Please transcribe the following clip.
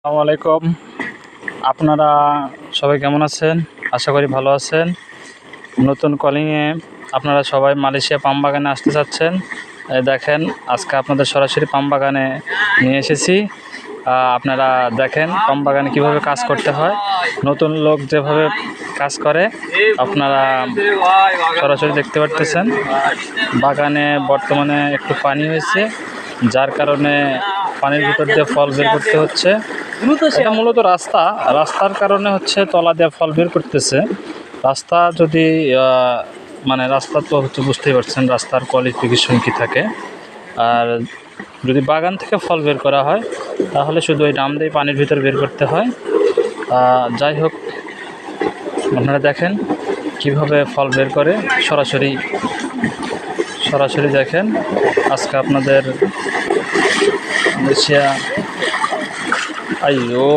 আসসালামু আলাইকুম। আপনারা সবাই কেমন আছেন? আশা করি ভালো আছেন। নতুন কলিংয়ে আপনারা সবাই মালয়েশিয়া পাম বাগানে আসতে চাচ্ছেন। দেখেন আজকে আপনাদের সরাসরি পাম বাগানে নিয়ে এসেছি। আপনারা দেখেন পাম বাগানে কীভাবে কাজ করতে হয়, নতুন লোক যেভাবে কাজ করে আপনারা সরাসরি দেখতে পারতেছেন। বাগানে বর্তমানে একটু পানি হয়েছে, যার কারণে পানির ভিতর দিয়ে ফল বের করতে হচ্ছে। এটা মূলত রাস্তার কারণে হচ্ছে তলা দিয়ে ফল বের করতেছে। রাস্তা যদি মানে রাস্তা তো হচ্ছে বুঝতেই পারছেন রাস্তার কোয়ালিফিকেশন কী থাকে। আর যদি বাগান থেকে ফল বের করা হয় তাহলে শুধু ওই ড্রাম দিয়ে পানির ভিতর বের করতে হয়। যাই হোক, আপনারা দেখেন কিভাবে ফল বের করে সরাসরি দেখেন। আজকে আপনাদের মালয়েশিয়া আইয়ো